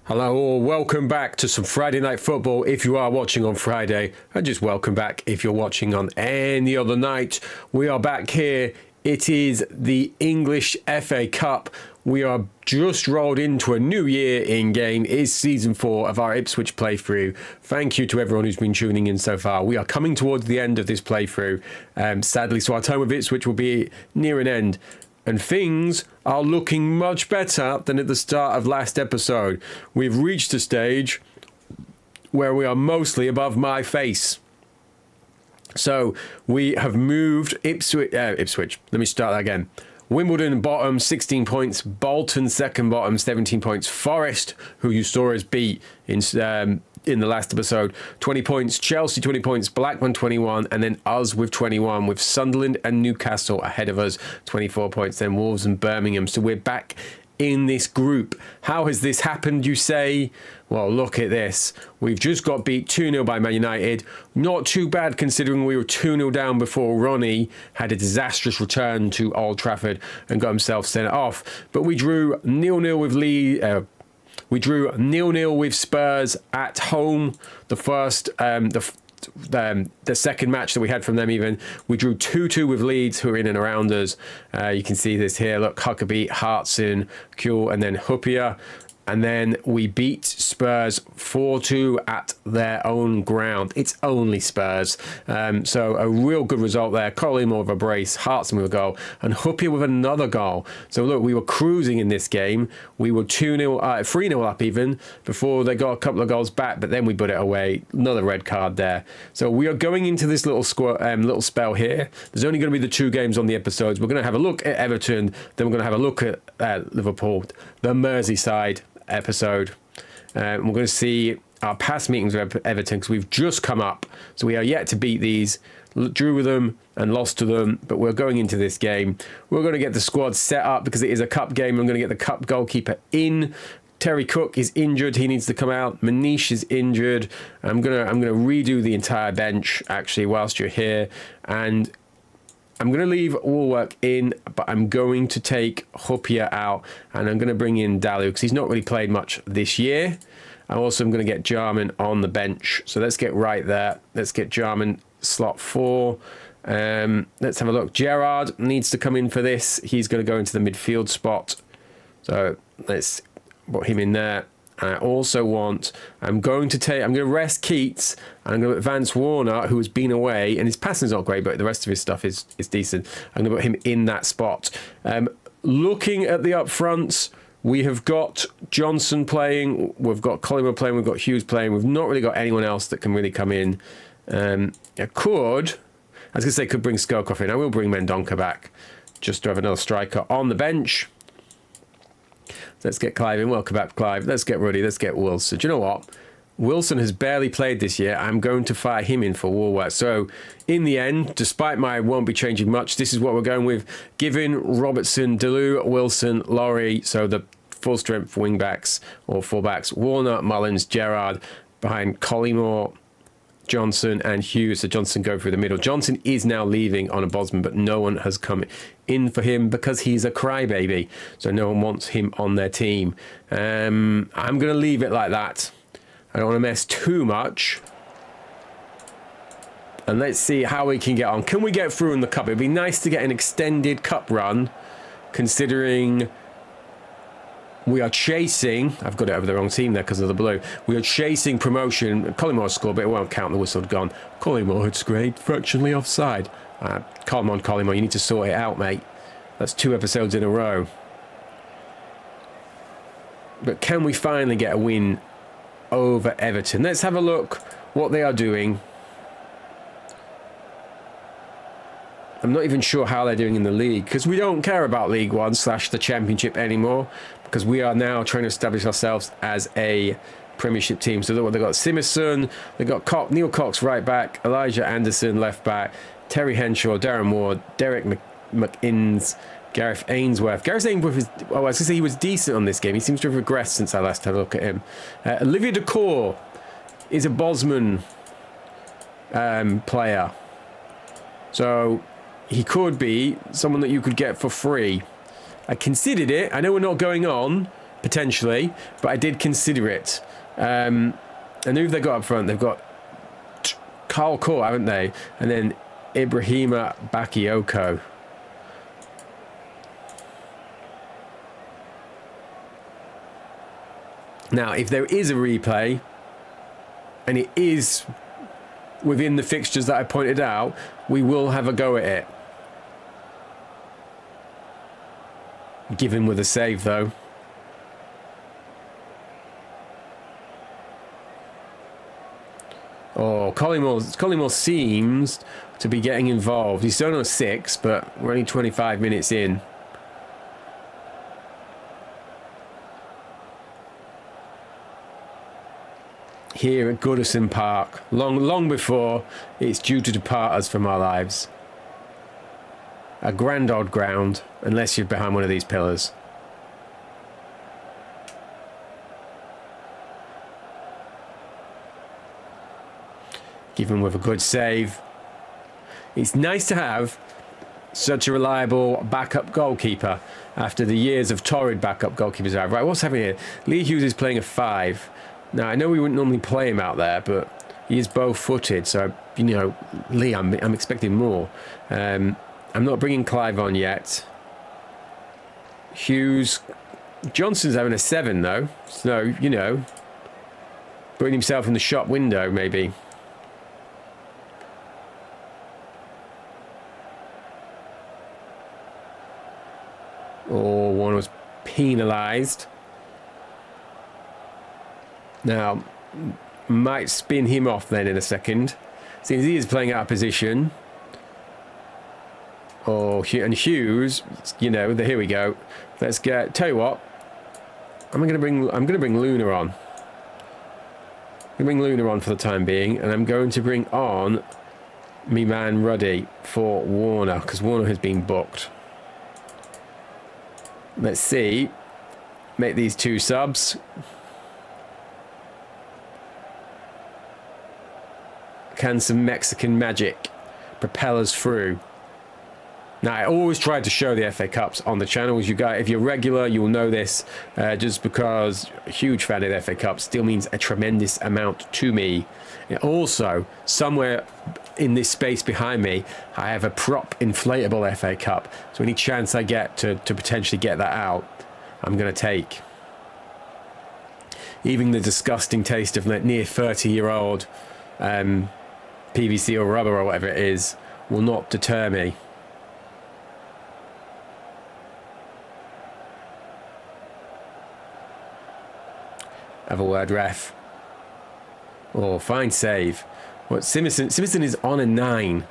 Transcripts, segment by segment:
Hello all, welcome back to some Friday Night Football if you are watching on Friday, and just welcome back if you're watching on any other night. We are back here. It is the English FA Cup. We are just rolled into a new year in game. It is season 4 of our Ipswich playthrough. Thank you to everyone who's been tuning in so far. We are coming towards the end of this playthrough, sadly, so our time with Ipswich will be near an end. And things are looking much better than at the start of last episode. We've reached a stage where we are mostly above my face. So we have moved Ipswich. Let me start that again. Wimbledon bottom, 16 points. Bolton second bottom, 17 points. Forest, who you saw us beat in the last episode, 20 points. Chelsea 20 points, Blackburn 21, and then us with 21, with Sunderland and Newcastle ahead of us, 24 points, then Wolves and Birmingham. So we're back in this group. How has this happened, you say? Well, look at this. We've just got beat 2-0 by Man United. Not too bad considering we were 2-0 down before Ronnie had a disastrous return to Old Trafford and got himself sent off. But we drew 0-0 with Leeds. We drew 0-0 with Spurs at home. The second match that we had from them even. We drew 2-2 with Leeds, who are in and around us. You can see this here. Look, Huckabee, Hartson, Kuehl, and then Huppier. And then we beat Spurs 4-2 at their own ground. It's only Spurs. So a real good result there. Collymore with a brace, Hartson with a goal, and Huppier with another goal. So look, we were cruising in this game. We were 3-0 up even, before they got a couple of goals back, but then we put it away. Another red card there. So we are going into this little spell here. There's only going to be the 2 games on the episodes. We're going to have a look at Everton, then we're going to have a look at Liverpool, the Merseyside episode. We're going to see our past meetings with Everton, because we've just come up, so we are yet to beat these. Drew with them and lost to them, but we're going into this game. We're going to get the squad set up because it is a cup game. I'm going to get the cup goalkeeper in. Terry Cook is injured. He needs to come out. Manish is injured. I'm gonna redo the entire bench actually whilst you're here, and I'm going to leave Woolwork in, but I'm going to take Huppier out, and I'm going to bring in Dalu because he's not really played much this year. And also I'm going to get Jarman on the bench. So let's get right there. Let's get Jarman slot 4. Let's have a look. Gerrard needs to come in for this. He's going to go into the midfield spot. So let's put him in there. I also I'm going to rest Keats, and I'm going to put Vance Warner, who has been away, and his passing's not great, but the rest of his stuff is decent. I'm going to put him in that spot. Looking at the up fronts, we have got Johnson playing, we've got Collymore playing, we've got Hughes playing. We've not really got anyone else that can really come in. I was going to say could bring Skokov in. I will bring Mendonca back just to have another striker on the bench. Let's get Clive in. Welcome back, Clive. Let's get Ruddy. Let's get Wilson. Do you know what? Wilson has barely played this year. I'm going to fire him in for Woolworth. So, in the end, despite my won't be changing much, this is what we're going with. Given Robertson, Delu, Wilson, Laurie. So, the full-strength wing-backs or full-backs. Warner, Mullins, Gerrard. Behind Collymore, Johnson and Hughes. So Johnson go through the middle. Johnson is now leaving on a Bosman, but no one has come in for him because he's a crybaby. So no one wants him on their team. I'm going to leave it like that. I don't want to mess too much. And let's see how we can get on. Can we get through in the cup? It'd be nice to get an extended cup run, considering we are chasing. I've got it over the wrong team there because of the blue. We are chasing promotion. Collymore scored, but it won't count. The whistle had gone. Collymore had scored, fractionally offside. Come on, Collymore. You need to sort it out, mate. That's 2 episodes in a row. But can we finally get a win over Everton? Let's have a look what they are doing. I'm not even sure how they're doing in the league, because we don't care about League One / the Championship anymore, because we are now trying to establish ourselves as a Premiership team. So they've got Simerson, they've got Neil Cox right back, Elijah Anderson left back, Terry Henshaw, Darren Ward, Derek McInnes, Gareth Ainsworth. Gareth Ainsworth is, I was going to say he was decent on this game. He seems to have regressed since I last had a look at him. Olivier Decour is a Bosman player. So he could be someone that you could get for free. I considered it. I know we're not going on, potentially, but I did consider it. And who have they got up front? They've got Carl Court, haven't they? And then Ibrahima Bakayoko. Now, if there is a replay, and it is within the fixtures that I pointed out, we will have a go at it. Given with a save, though. Oh, Collymore seems to be getting involved. He's still on 6, but we're only 25 minutes in. Here at Goodison Park, long before it's due to depart us from our lives. A grand old ground, unless you're behind one of these pillars. Given with a good save. It's nice to have such a reliable backup goalkeeper after the years of torrid backup goalkeepers I have. Right, what's happening here? Lee Hughes is playing a 5. Now, I know we wouldn't normally play him out there, but he is bow-footed, so, you know, Lee, I'm expecting more. I'm not bringing Clive on yet. Hughes. Johnson's having a 7, though, so, you know, putting himself in the shop window, maybe. Or one was penalised. Now, might spin him off then in a second. Since he is playing out of position. Oh, and Hughes, you know, here we go. Let's get. Tell you what, I'm gonna bring Luna on. I'm gonna bring Luna on for the time being, and I'm going to bring on me man Ruddy for Warner because Warner has been booked. Let's see. Make these 2 subs. Can some Mexican magic propel us through? Now, I always try to show the FA Cups on the channel. As you guys, if you're regular, you'll know this. Just because a huge fan of the FA Cup still means a tremendous amount to me. And also, somewhere in this space behind me, I have a prop inflatable FA Cup. So any chance I get to potentially get that out, I'm going to take. Even the disgusting taste of near 30-year-old PVC or rubber or whatever it is will not deter me. Have a word, ref. Oh, fine save. What, Simerson is on a 9.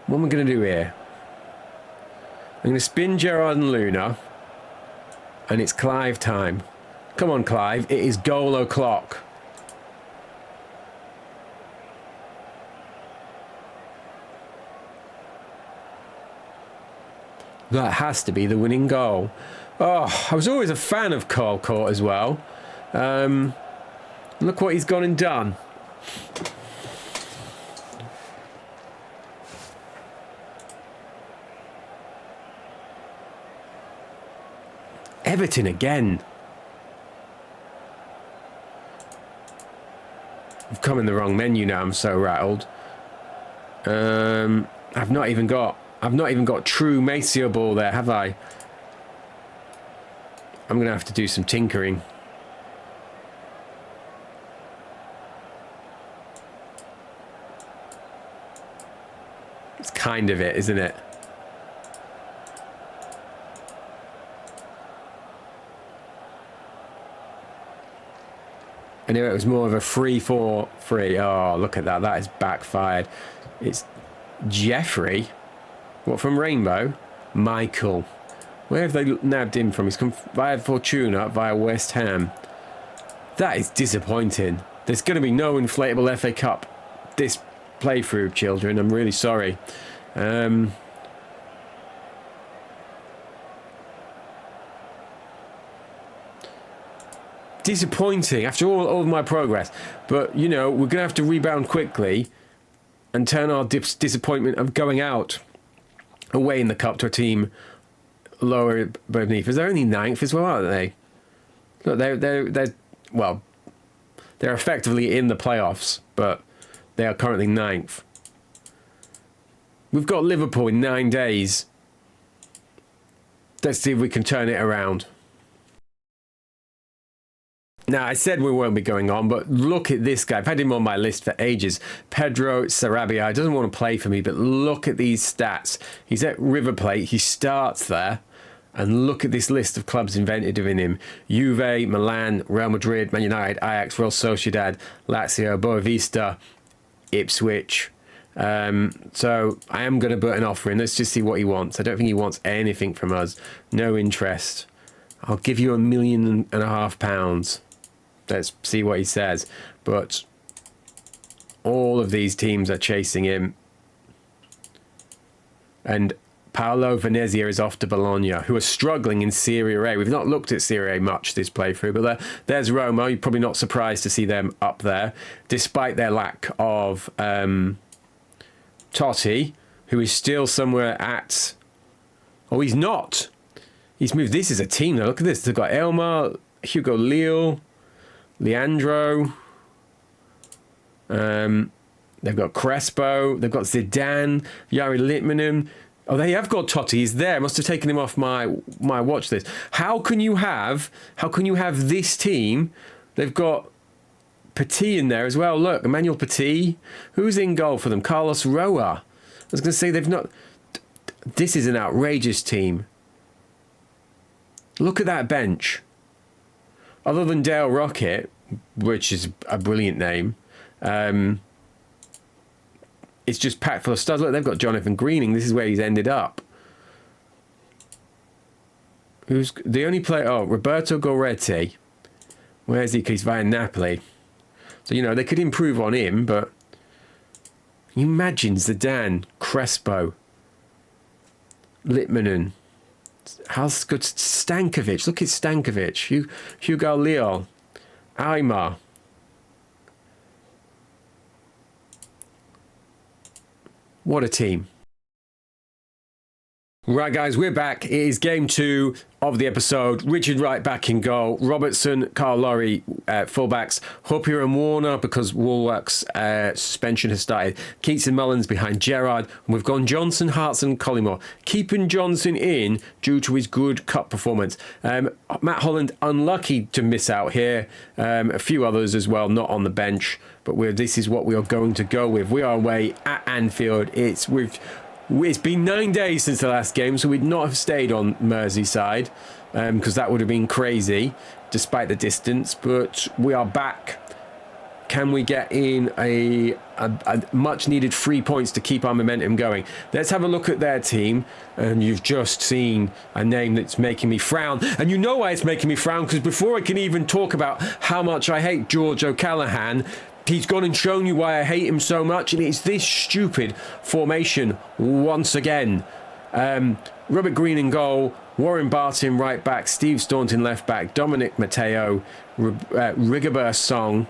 What am I going to do here? I'm going to spin Gerard and Luna. And it's Clive time. Come on, Clive. It is goal o'clock. That has to be the winning goal. Oh, I was always a fan of Carl Court as well. Look what he's gone and done. Everton again. I've come in the wrong menu now. I'm so rattled. I've not even got true Masio-Ball there, have I? I'm gonna have to do some tinkering. It's kind of it, isn't it? I knew it was more of a 3-4-3. Oh, look at that. That is backfired. It's Jeffrey. What, from Rainbow? Michael. Where have they nabbed him from? He's come via Fortuna, via West Ham. That is disappointing. There's going to be no inflatable FA Cup this playthrough, children. I'm really sorry. Disappointing after all of my progress. But, you know, we're going to have to rebound quickly. and turn our disappointment of going out away in the cup to a team lower beneath us. They're only ninth as well, aren't they? Look, they're effectively in the playoffs, but they are currently ninth. We've got Liverpool in 9 days. Let's see if we can turn it around. Now, I said we won't be going on, but look at this guy. I've had him on my list for ages. Pedro Sarabia. He doesn't want to play for me, but look at these stats. He's at River Plate. He starts there. And look at this list of clubs invented in him. Juve, Milan, Real Madrid, Man United, Ajax, Real Sociedad, Lazio, Boavista, Ipswich. So I am going to put an offer in. Let's just see what he wants. I don't think he wants anything from us. No interest. I'll give you £1.5 million. Let's see what he says. But all of these teams are chasing him. And Paolo Venezia is off to Bologna, who are struggling in Serie A. We've not looked at Serie A much this playthrough, but there's Roma. You're probably not surprised to see them up there, despite their lack of Totti, who is still somewhere at... Oh, he's not. He's moved. This is a team, though. Look at this. They've got Elmar, Hugo Leal, Leandro. They've got Crespo. They've got Zidane, Yari Litmanen. Oh, they have got Totti. He's there. Must have taken him off my watch list. How can you have this team? They've got Petit in there as well. Look, Emmanuel Petit. Who's in goal for them? Carlos Roa. I was going to say they've not. This is an outrageous team. Look at that bench. Other than Dale Rocket, which is a brilliant name, it's just packed full of studs. Look, they've got Jonathan Greening. This is where he's ended up. Who's the only player? Oh, Roberto Goretti. Where's he? He's via Napoli. So, they could improve on him, but can you imagine Zidane, Crespo, Litmanen. How's good? Stankovic. Look at Stankovic. Hugo Leal. Aymar. What a team. Right, guys, we're back. It is game 2 of the episode. Richard Wright back in goal. Robertson, Carl Laurie, fullbacks. Hoppier and Warner, because Woolwork's suspension has started. Keats and Mullins behind Gerrard. And we've gone Johnson, Hartson, Collymore. Keeping Johnson in due to his good cup performance. Matt Holland, unlucky to miss out here. A few others as well, not on the bench. But this is what we are going to go with. We are away at Anfield. It's been 9 days since the last game, so we'd not have stayed on Merseyside because that would have been crazy, despite the distance. But we are back. Can we get in a much-needed 3 points to keep our momentum going? Let's have a look at their team. And you've just seen a name that's making me frown. And you know why it's making me frown, because before I can even talk about how much I hate George O'Callaghan, he's gone and shown you why I hate him so much, and it's this stupid formation once again. Robert Green in goal, Warren Barton right back, Steve Staunton left back, Dominic Matteo, Rigobert Song,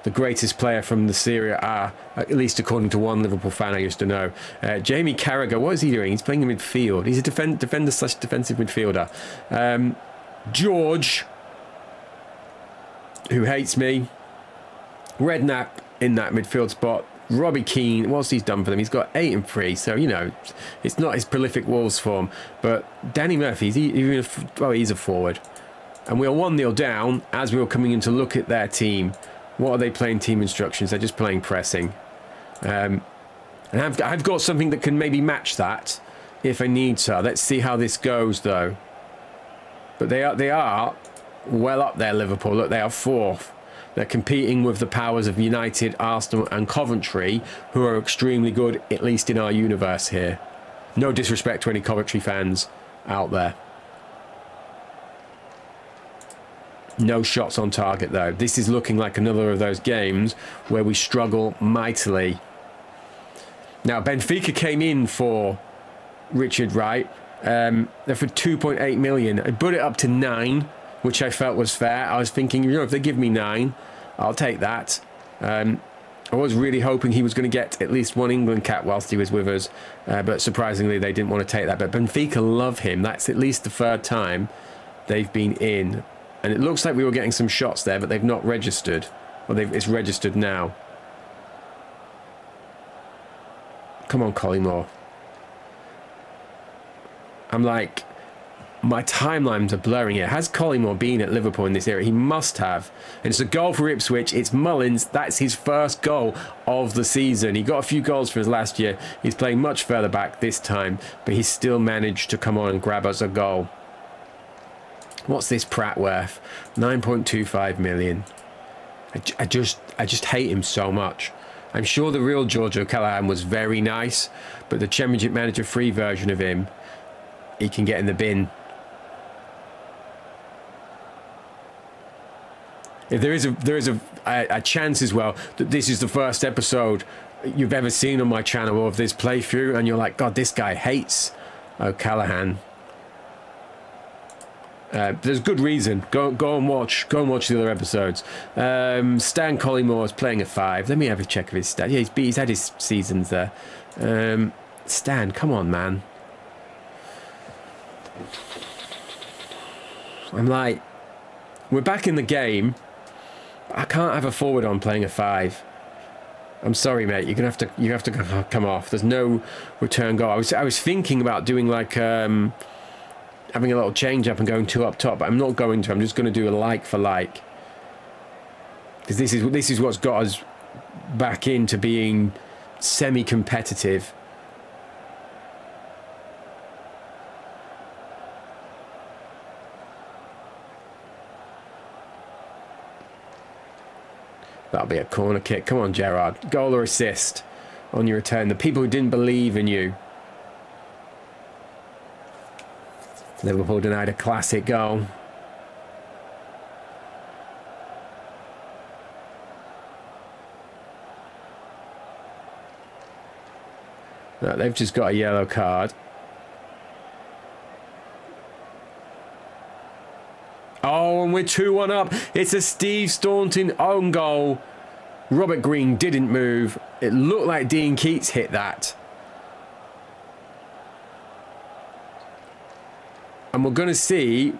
the greatest player from the Serie A, at least according to one Liverpool fan I used to know. Jamie Carragher, what is he doing? He's playing in midfield. He's a defender/defensive midfielder. George, who hates me. Redknapp in that midfield spot. Robbie Keane, what's he's done for them? He's got 8 and 3, so it's not his prolific Wolves form. But Danny Murphy, he's a forward, and we are 1-0 down as we were coming in to look at their team. What are they playing? Team instructions. They're just playing pressing, and I've got something that can maybe match that if I need to. Let's see how this goes, though. But they are well up there. Liverpool, look, they are 4th. They're competing with the powers of United, Arsenal and Coventry, who are extremely good, at least in our universe here. No disrespect to any Coventry fans out there. No shots on target, though. This is looking like another of those games where we struggle mightily. Now, Benfica came in for Richard Wright. They're for 2.8 million. I put it up to 9. Which I felt was fair. I was thinking, if they give me 9, I'll take that. I was really hoping he was going to get at least one England cap whilst he was with us, but surprisingly they didn't want to take that. But Benfica love him. That's at least the third time they've been in. And it looks like we were getting some shots there, but they've not registered. Well, it's registered now. Come on, Collymore. I'm like, my timelines are blurring here. Has Collymore been at Liverpool in this era? He must have. And it's a goal for Ipswich. It's Mullins. That's his first goal of the season. He got a few goals for his last year. He's playing much further back this time, but he still managed to come on and grab us a goal. What's this Pratt worth? 9.25 million. I just hate him so much. I'm sure the real George O'Callaghan was very nice, but the Championship Manager free version of him, he can get in the bin. If there is a chance as well that this is the first episode you've ever seen on my channel of this playthrough, and you're like, God, this guy hates O'Callaghan. There's good reason. Go and watch the other episodes. Stan Collymore is playing at 5. Let me have a check of his stats. Yeah, he's had his seasons there. Stan, come on, man. I'm like, we're back in the game. I can't have a forward on playing a 5. I'm sorry, mate. You have to come off. There's no return goal. I was thinking about doing like having a little change up and going 2 up top, but I'm not going to. I'm just going to do a like for like, because this is what's got us back into being semi-competitive. That'll be a corner kick. Come on, Gerrard. Goal or assist on your return. The people who didn't believe in you. Liverpool denied a classic goal. No, they've just got a yellow card. Oh, and we're 2-1 up. It's a Steve Staunton own goal. Robert Green didn't move. It looked like Dean Keats hit that. And we're going to see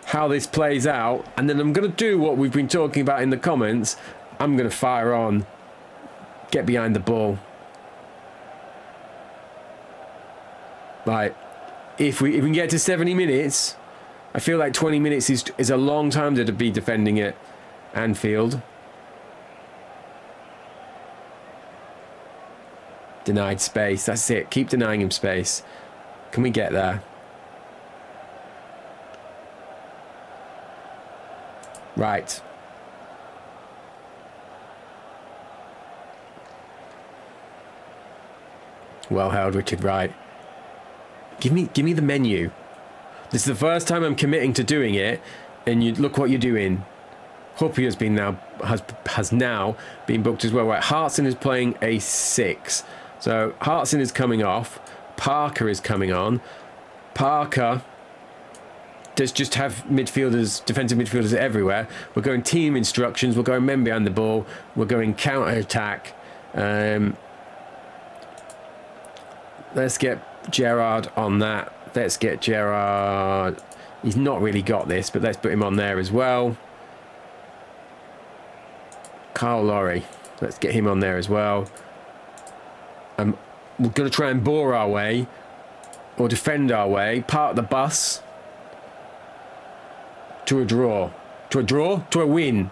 how this plays out. And then I'm going to do what we've been talking about in the comments. I'm going to fire on. Get behind the ball. Like, if we can get to 70 minutes... I feel like 20 minutes is a long time to be defending at Anfield. Denied space. That's it. Keep denying him space. Can we get there? Right. Well held, Richard Wright. Give me the menu. This is the first time I'm committing to doing it, and you look what you're doing. Hoppy has now been booked as well. Right, Hartson is playing a 6, so Hartson is coming off. Parker is coming on. Parker does just have midfielders, defensive midfielders everywhere. We're going team instructions. We're going men behind the ball. We're going counter attack. Let's get Gerrard on that. Let's get Gerrard. He's not really got this, but let's put him on there as well. Carl Laurie. Let's get him on there as well. We're going to try and bore our way or defend our way. Park the bus to a draw. To a draw? To a win.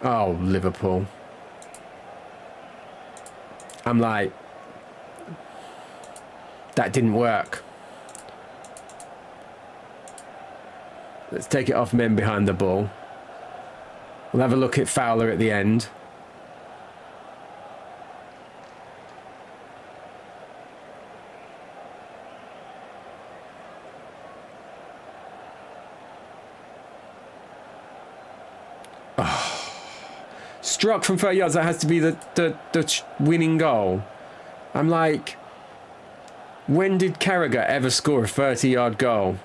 Oh, Liverpool. I'm like... That didn't work. Let's take it off men behind the ball. We'll have a look at Fowler at the end. Oh. Struck from 30 yards. That has to be the winning goal. I'm like... When did Carragher ever score a 30-yard goal?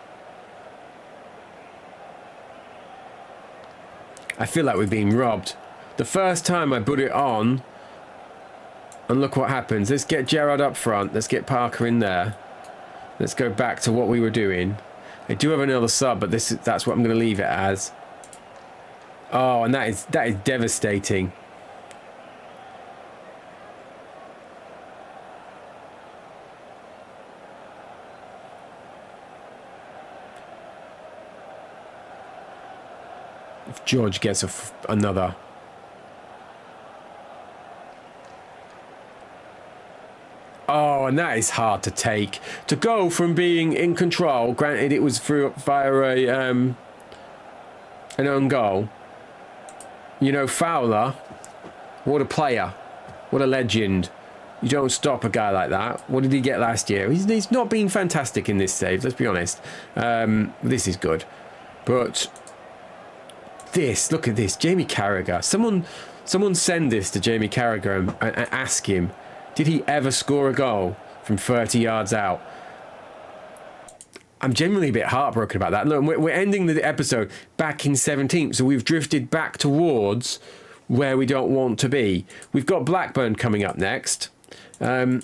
I feel like we're being robbed. The first time I put it on, and look what happens. Let's get Gerrard up front. Let's get Parker in there. Let's go back to what we were doing. They do have another sub, but that's what I'm going to leave it as. Oh, and that is devastating. If George gets another. Oh, and that is hard to take. To go from being in control, granted it was via an own goal. You know, Fowler, what a player. What a legend. You don't stop a guy like that. What did he get last year? He's not been fantastic in this save, let's be honest. This is good. But this, look at this. Jamie Carragher. Someone send this to Jamie Carragher and ask him, did he ever score a goal from 30 yards out? I'm genuinely a bit heartbroken about that. Look, we're ending the episode back in 17th, so we've drifted back towards where we don't want to be. We've got Blackburn coming up next. So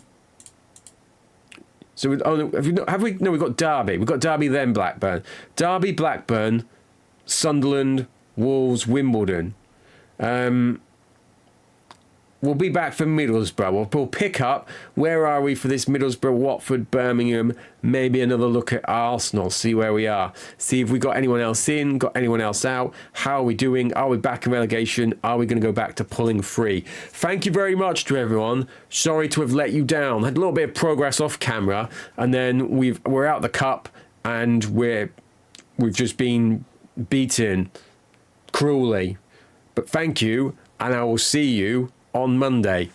have we? No, we've got Derby. We've got Derby, then Blackburn. Derby, Blackburn, Sunderland, Wolves, Wimbledon. We'll be back for Middlesbrough. We'll pick up. Where are we for this Middlesbrough, Watford, Birmingham? Maybe another look at Arsenal. See where we are. See if we got anyone else in, got anyone else out. How are we doing? Are we back in relegation? Are we going to go back to pulling free? Thank you very much to everyone. Sorry to have let you down. Had a little bit of progress off camera, and then we're out the cup, and we've just been beaten cruelly. But thank you, and I will see you on Monday.